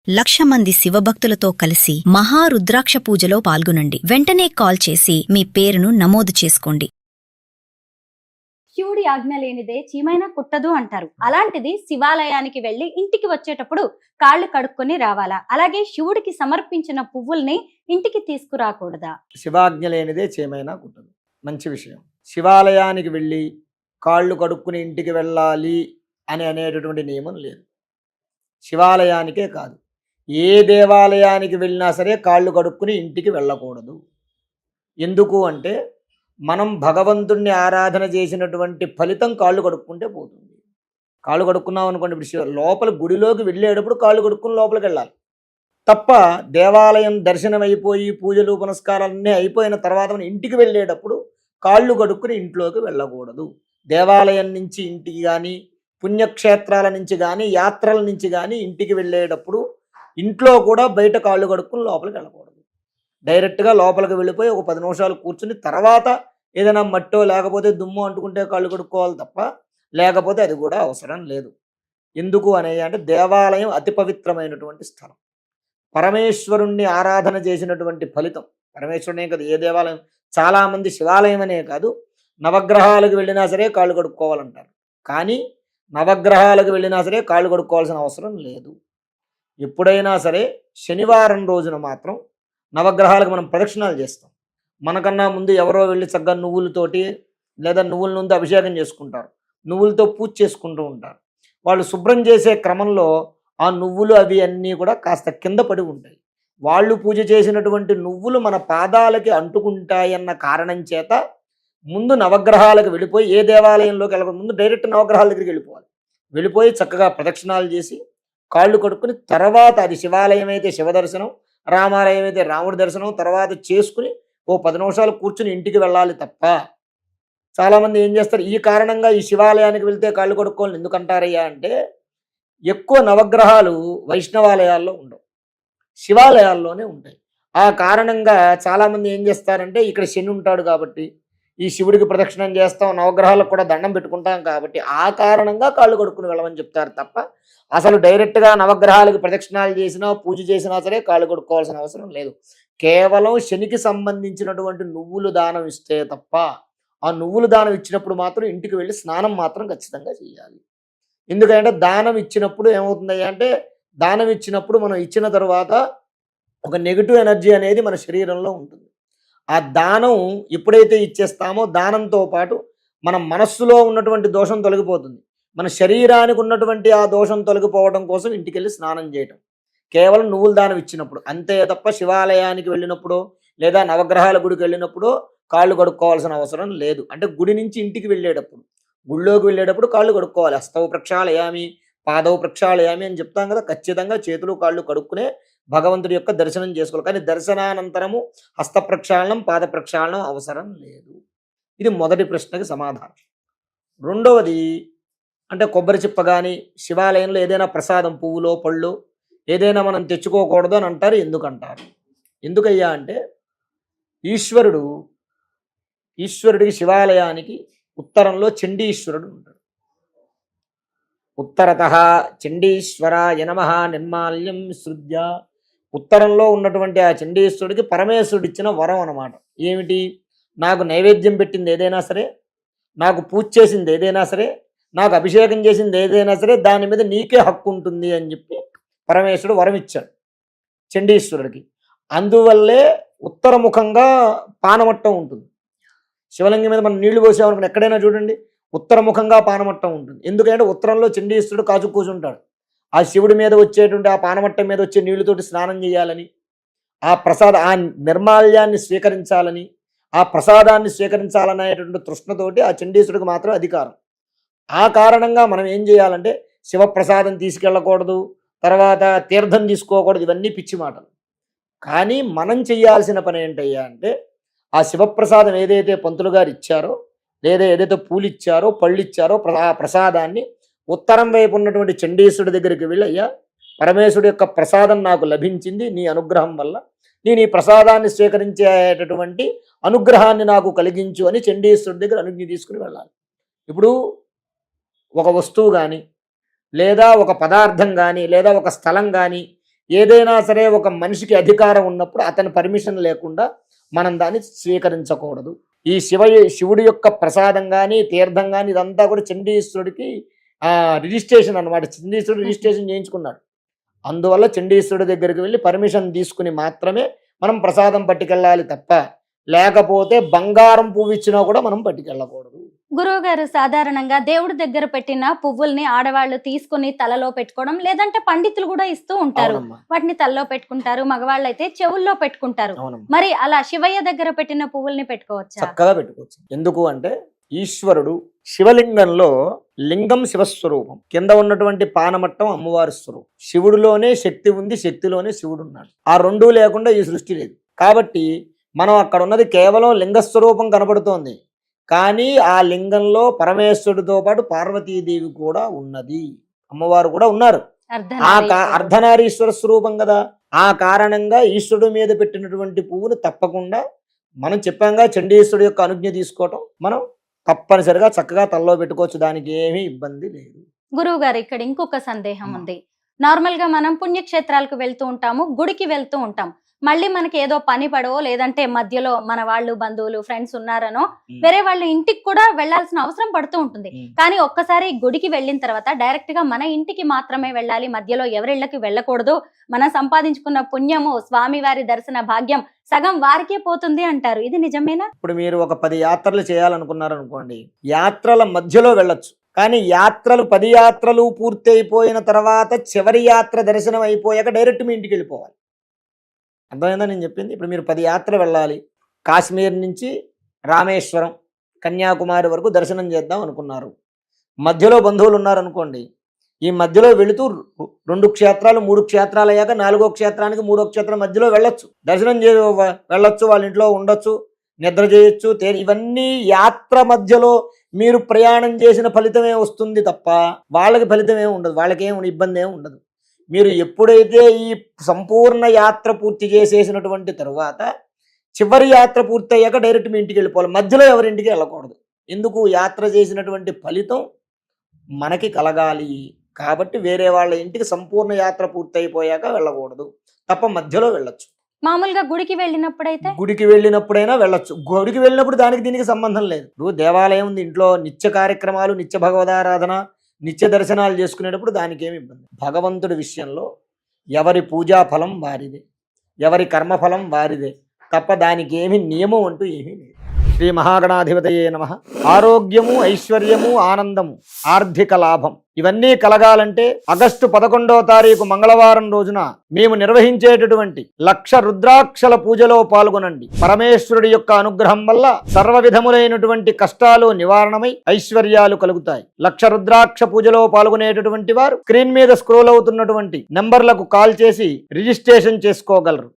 1,00,000 మంది శివభక్తులతో కలిసి మహారుద్రాక్ష పూజలో పాల్గొనండి. వెంటనే కాల్ చేసి మీ పేరును నమోదు చేసుకోండి. శివుడి ఆజ్ఞ లేనిదే చీమైనా కుట్టదు అంటారు. అలాంటిది శివాలయానికి వెళ్లి ఇంటికి వచ్చేటప్పుడు కాళ్ళు కడుక్కొని రావాలా? అలాగే శివుడికి సమర్పించిన పువ్వుల్ని ఇంటికి తీసుకురాకూడదా? శివాజ్ఞ లేనిదే చీమైనా కుట్టదు. మంచి విషయం. శివాలయానికి వెళ్ళి కాళ్ళు కడుక్కుని ఇంటికి వెళ్ళాలి అని అనేటటువంటి నియమం లేదు. శివాలయానికే కాదు, ఏ దేవాలయానికి వెళ్ళినా సరే కాళ్ళు కడుక్కుని ఇంటికి వెళ్ళకూడదు. ఎందుకు అంటే మనం భగవంతుణ్ణి ఆరాధన చేసినటువంటి ఫలితం కాళ్ళు కడుక్కుంటే పోతుంది. కాళ్ళు కడుక్కున్నాం అనుకోండి, ఇప్పుడు లోపల గుడిలోకి వెళ్ళేటప్పుడు కాళ్ళు కడుక్కుని లోపలికి వెళ్ళాలి తప్ప దేవాలయం దర్శనం అయిపోయి పూజలు పునస్కారాలన్నీ అయిపోయిన తర్వాత మనం ఇంటికి వెళ్ళేటప్పుడు కాళ్ళు కడుక్కుని ఇంట్లోకి వెళ్ళకూడదు. దేవాలయం నుంచి ఇంటికి కానీ, పుణ్యక్షేత్రాల నుంచి కానీ, యాత్రల నుంచి కానీ ఇంటికి వెళ్ళేటప్పుడు ఇంట్లో కూడా బయట కాళ్ళు కడుక్కుని లోపలికి వెళ్ళకూడదు. డైరెక్ట్గా లోపలికి వెళ్ళిపోయి ఒక 10 నిమిషాలు కూర్చుని తర్వాత ఏదైనా మట్టో లేకపోతే దుమ్ము అంటుకుంటే కాళ్ళు కడుక్కోవాలి తప్ప, లేకపోతే అది కూడా అవసరం లేదు. ఎందుకు అంటే దేవాలయం అతి పవిత్రమైనటువంటి స్థలం. పరమేశ్వరుణ్ణి ఆరాధన చేసినటువంటి ఫలితం. పరమేశ్వరునే కదా, ఏ దేవాలయం, చాలామంది శివాలయం అనే కాదు నవగ్రహాలకు వెళ్ళినా సరే కాళ్ళు కడుక్కోవాలంటారు. కానీ నవగ్రహాలకు వెళ్ళినా సరే కాళ్ళు కడుక్కోవాల్సిన అవసరం లేదు. ఎప్పుడైనా సరే శనివారం రోజున మాత్రం నవగ్రహాలకు మనం ప్రదక్షిణాలు చేస్తాం. మనకన్నా ముందు ఎవరో వెళ్ళి చక్కగా నువ్వులతోటి లేదా నువ్వుల నుండి అభిషేకం చేసుకుంటారు, నువ్వులతో పూజ చేసుకుంటూ ఉంటారు. వాళ్ళు శుభ్రం చేసే క్రమంలో ఆ నువ్వులు అవి అన్నీ కూడా కాస్త కింద పడి ఉంటాయి. వాళ్ళు పూజ చేసినటువంటి నువ్వులు మన పాదాలకి అంటుకుంటాయన్న కారణం చేత ముందు నవగ్రహాలకు వెళ్ళిపోయి, ఏ దేవాలయంలోకి వెళ్ళక ముందు డైరెక్ట్ నవగ్రహాల దగ్గరికి వెళ్ళిపోయి చక్కగా ప్రదక్షిణాలు చేసి కాళ్ళు కడుక్కుని తర్వాత, అది శివాలయం అయితే శివదర్శనం, రామాలయం అయితే రాముడి దర్శనం తర్వాత చేసుకుని ఓ 10 నిమిషాలు కూర్చుని ఇంటికి వెళ్ళాలి తప్ప, చాలామంది ఏం చేస్తారు, ఈ కారణంగా ఈ శివాలయానికి వెళ్తే కాళ్ళు కడుక్కోవాలని ఎందుకంటారయ్యా అంటే, ఎక్కువ నవగ్రహాలు వైష్ణవాలయాల్లో ఉండవు, శివాలయాల్లోనే ఉంటాయి. ఆ కారణంగా చాలామంది ఏం చేస్తారంటే, ఇక్కడ శని ఉంటాడు కాబట్టి ఈ శివుడికి ప్రదక్షిణం చేస్తాం, నవగ్రహాలకు కూడా దండం పెట్టుకుంటాం కాబట్టి ఆ కారణంగా కాళ్ళు కడుక్కుని వెళ్ళమని చెప్తారు తప్ప, అసలు డైరెక్ట్గా నవగ్రహాలకు ప్రదక్షిణాలు చేసినా పూజ చేసినా సరే కాళ్ళు కడుక్కోవాల్సిన అవసరం లేదు. కేవలం శనికి సంబంధించినటువంటి నువ్వులు దానం ఇస్తే తప్ప, ఆ నువ్వులు దానం ఇచ్చినప్పుడు మాత్రం ఇంటికి వెళ్ళి స్నానం మాత్రం ఖచ్చితంగా చేయాలి. ఎందుకంటే దానం ఇచ్చినప్పుడు ఏమవుతుంది అంటే, దానం ఇచ్చినప్పుడు మనం ఇచ్చిన తర్వాత ఒక నెగిటివ్ ఎనర్జీ అనేది మన శరీరంలో ఉంటుంది. ఆ దానం ఎప్పుడైతే ఇచ్చేస్తామో దానంతో పాటు మన మనస్సులో ఉన్నటువంటి దోషం తొలగిపోతుంది. మన శరీరానికి ఉన్నటువంటి ఆ దోషం తొలగిపోవడం కోసం ఇంటికి వెళ్ళి స్నానం చేయటం కేవలం నువ్వుల దానం ఇచ్చినప్పుడు అంతే తప్ప, శివాలయానికి వెళ్ళినప్పుడు లేదా నవగ్రహాల గుడికి వెళ్ళినప్పుడు కాళ్ళు కడుక్కోవాల్సిన అవసరం లేదు. అంటే గుడి నుంచి ఇంటికి వెళ్ళేటప్పుడు, గుళ్ళోకి వెళ్ళేటప్పుడు కాళ్ళు కడుక్కోవాలి. హస్తవు ప్రక్షాళయామి, పాదవు ప్రక్షాళయామి అని చెప్తాం కదా, ఖచ్చితంగా చేతులు కాళ్ళు కడుక్కునే భగవంతుడి యొక్క దర్శనం చేసుకోవాలి. కానీ దర్శనానంతరము హస్త ప్రక్షాళనం, పాద ప్రక్షాళనం అవసరం లేదు. ఇది మొదటి ప్రశ్నకి సమాధానం. రెండవది అంటే కొబ్బరి చిప్ప కానీ, శివాలయంలో ఏదైనా ప్రసాదం పువ్వులో పళ్ళు ఏదైనా మనం తెచ్చుకోకూడదు అని అంటారు. ఎందుకంటారు? ఎందుకయ్యా అంటే, ఈశ్వరుడికి శివాలయానికి ఉత్తరంలో చండీశ్వరుడు ఉంటాడు. ఉత్తరతః చండీశ్వరాయ నమః నిర్మాల్యం సృజ్య. ఉత్తరంలో ఉన్నటువంటి ఆ చండీశ్వరుడికి పరమేశ్వరుడు ఇచ్చిన వరం అన్నమాట. ఏమిటి? నాకు నైవేద్యం పెట్టింది ఏదైనా సరే, నాకు పూజ చేసింది ఏదైనా సరే, నాకు అభిషేకం చేసింది ఏదైనా సరే దాని మీద నీకే హక్కు ఉంటుంది అని చెప్పి పరమేశ్వరుడు వరం ఇచ్చాడు చండీశ్వరుడికి. అందువల్లే ఉత్తరముఖంగా పానమట్టం ఉంటుంది. శివలింగం మీద మనం నీళ్లు పోసామనుకుని ఎక్కడైనా చూడండి, ఉత్తరముఖంగా పానమట్టం ఉంటుంది. ఎందుకంటే ఉత్తరంలో చండీశ్వరుడు కాచు కూర్చుంటాడు. ఆ శివుడి మీద వచ్చేటువంటి ఆ పానమట్టం మీద వచ్చే నీళ్లతోటి స్నానం చేయాలని, ఆ నిర్మాల్యాన్ని స్వీకరించాలని, ఆ ప్రసాదాన్ని స్వీకరించాలనేటువంటి తృష్ణతోటి ఆ చండీశ్వరుడికి మాత్రం అధికారం. ఆ కారణంగా మనం ఏం చేయాలంటే, శివప్రసాదం తీసుకెళ్ళకూడదు, తర్వాత తీర్థం తీసుకోకూడదు, ఇవన్నీ పిచ్చి మాటలు. కానీ మనం చేయాల్సిన పని ఏంటయ్యా అంటే, ఆ శివప్రసాదం ఏదైతే పంతులు గారు ఇచ్చారో, లేదా ఏదైతే పూలు ఇచ్చారో పళ్ళు ఇచ్చారో ఆ ప్రసాదాన్ని ఉత్తరం వైపు ఉన్నటువంటి చండీశ్వరుడి దగ్గరికి వెళ్ళి, అయ్యా పరమేశ్వరుడి యొక్క ప్రసాదం నాకు లభించింది నీ అనుగ్రహం వల్ల, నేను ఈ ప్రసాదాన్ని స్వీకరించేటటువంటి అనుగ్రహాన్ని నాకు కలిగించు అని చండీశ్వరుడి దగ్గర అనుజ్ఞ తీసుకుని వెళ్ళాలి. ఇప్పుడు ఒక వస్తువు కానీ, లేదా ఒక పదార్థం కానీ, లేదా ఒక స్థలం కానీ ఏదైనా సరే ఒక మనిషికి అధికారం ఉన్నప్పుడు అతని పర్మిషన్ లేకుండా మనం దాన్ని స్వీకరించకూడదు. ఈ శివుడి యొక్క ప్రసాదం కానీ తీర్థం కానీ ఇదంతా కూడా చండీశ్వరుడికి రిజిస్ట్రేషన్ అన్నమాట. చండీశ్వరుడు రిజిస్ట్రేషన్ చేయించుకున్నాడు. అందువల్ల చండీశ్వరుడి దగ్గరికి వెళ్ళి పర్మిషన్ తీసుకుని మాత్రమే మనం ప్రసాదం పట్టుకెళ్ళాలి తప్ప, లేకపోతే బంగారం పువ్వు ఇచ్చినా కూడా మనం పట్టుకెళ్ళకూడదు. గురువు గారు, సాధారణంగా దేవుడి దగ్గర పెట్టిన పువ్వుల్ని ఆడవాళ్ళు తీసుకుని తలలో పెట్టుకోవడం, లేదంటే పండితులు కూడా ఇస్తూ ఉంటారు. అవునమ్మా, వాటిని తలలో పెట్టుకుంటారు, మగవాళ్ళు అయితే చెవుల్లో పెట్టుకుంటారు. అవునమ్మా, మరి అలా శివయ్య దగ్గర పెట్టిన పువ్వుల్ని పెట్టుకోవచ్చా? చక్కగా పెట్టుకోవచ్చు. ఎందుకు అంటే ఈశ్వరుడు శివలింగంలో లింగం శివస్వరూపం, కింద ఉన్నటువంటి పానమట్టం అమ్మవారి స్వరూపం. శివుడిలోనే శక్తి ఉంది, శక్తిలోనే శివుడు ఉన్నాడు. ఆ రెండూ లేకుండా ఈ సృష్టి లేదు. కాబట్టి మనం అక్కడ ఉన్నది కేవలం లింగస్వరూపం కనబడుతోంది, కానీ ఆ లింగంలో పరమేశ్వరుడితో పాటు పార్వతీదేవి కూడా ఉన్నది, అమ్మవారు కూడా ఉన్నారు. అర్ధనారీశ్వర స్వరూపం కదా. ఆ కారణంగా ఈశ్వరుడు మీద పెట్టినటువంటి పువ్వును తప్పకుండా మనం చెప్పాంగా, చండీశ్వరుడు యొక్క అనుజ్ఞ తీసుకోవటం మనం తప్పనిసరిగా చక్కగా తలలో పెట్టుకోవచ్చు. దానికి ఏమీ ఇబ్బంది లేదు. గురువు గారు, ఇక్కడ ఇంకొక సందేహం ఉంది. నార్మల్ గా మనం పుణ్యక్షేత్రాలకు వెళ్తూ ఉంటాము, గుడికి వెళ్తూ ఉంటాం. మళ్ళీ మనకి ఏదో పని పడవో, లేదంటే మధ్యలో మన వాళ్ళు బంధువులు ఫ్రెండ్స్ ఉన్నారనో వేరే వాళ్ళ ఇంటికి కూడా వెళ్లాల్సిన అవసరం పడుతూ ఉంటుంది. కానీ ఒక్కసారి గుడికి వెళ్ళిన తర్వాత డైరెక్ట్ గా మన ఇంటికి మాత్రమే వెళ్ళాలి, మధ్యలో ఎవరిళ్ళకి వెళ్ళకూడదు. మనం సంపాదించుకున్న పుణ్యము, స్వామివారి దర్శన భాగ్యం సగం వారికే పోతుంది అంటారు. ఇది నిజమేనా? ఇప్పుడు మీరు ఒక 10 యాత్రలు చేయాలనుకున్నారు అనుకోండి, యాత్రల మధ్యలో వెళ్ళొచ్చు. కానీ 10 యాత్రలు పూర్తి అయిపోయిన తర్వాత చివరి యాత్ర దర్శనం అయిపోయాక డైరెక్ట్ మీ ఇంటికి వెళ్ళిపోవాలి. అర్థమైందా నేను చెప్పింది? ఇప్పుడు మీరు 10 యాత్ర వెళ్ళాలి, కాశ్మీర్ నుంచి రామేశ్వరం, కన్యాకుమారి వరకు దర్శనం చేద్దాం అనుకున్నారు. మధ్యలో బంధువులు ఉన్నారనుకోండి, ఈ మధ్యలో వెళుతూ 2 క్షేత్రాలు 3 క్షేత్రాలు అయ్యాక 4వ క్షేత్రానికి 3వ క్షేత్రం మధ్యలో వెళ్ళొచ్చు, దర్శనం వెళ్ళొచ్చు, వాళ్ళ ఇంట్లో ఉండొచ్చు, నిద్ర చేయొచ్చు. ఇవన్నీ యాత్ర మధ్యలో మీరు ప్రయాణం చేసిన ఫలితమే వస్తుంది తప్ప వాళ్ళకి ఫలితమే ఉండదు, వాళ్ళకేం ఇబ్బంది ఏమి ఉండదు. మీరు ఎప్పుడైతే ఈ సంపూర్ణ యాత్ర పూర్తి చేసేసినటువంటి తరువాత చివరి యాత్ర పూర్తి అయ్యాక డైరెక్ట్ మీ ఇంటికి వెళ్ళిపోవాలి, మధ్యలో ఎవరింటికి వెళ్ళకూడదు. ఎందుకు? యాత్ర చేసినటువంటి ఫలితం మనకి కలగాలి కాబట్టి వేరే వాళ్ళ ఇంటికి సంపూర్ణ యాత్ర పూర్తి అయిపోయాక వెళ్ళకూడదు తప్ప మధ్యలో వెళ్ళొచ్చు. మామూలుగా గుడికి వెళ్ళినప్పుడైనా వెళ్ళొచ్చు. గుడికి వెళ్ళినప్పుడు దానికి దీనికి సంబంధం లేదు. ఇప్పుడు దేవాలయం ఉంది, ఇంట్లో నిత్య కార్యక్రమాలు, నిత్య భగవదారాధన, నిత్య దర్శనాలు చేసుకునేటప్పుడు దానికి ఏమి ఇబ్బంది. భగవంతుడి విషయంలో ఎవరి పూజా ఫలం వారిదే, ఎవరి కర్మఫలం వారిదే తప్ప దానికి ఏమి నియమం అంటూ ఏమీ లేదు. శ్రీ మహాగణాధిపతయే నమః. ఆరోగ్యము, ఐశ్వర్యము, ఆనందము, ఆర్థిక లాభం ఇవన్నీ కలగాలంటే ఆగస్టు 11వ తారీఖు మంగళవారం రోజున మేము నిర్వహించేటటువంటి 1,00,000 రుద్రాక్షల పూజలో పాల్గొనండి. పరమేశ్వరుడి యొక్క అనుగ్రహం వల్ల సర్వ విధములైనటువంటి కష్టాలు నివారణమై ఐశ్వర్యాలు కలుగుతాయి. 1,00,000 రుద్రాక్ష పూజలో పాల్గొనేటటువంటి వారు స్క్రీన్ మీద స్క్రోల్ అవుతున్నటువంటి నంబర్లకు కాల్ చేసి రిజిస్ట్రేషన్ చేసుకోగలరు.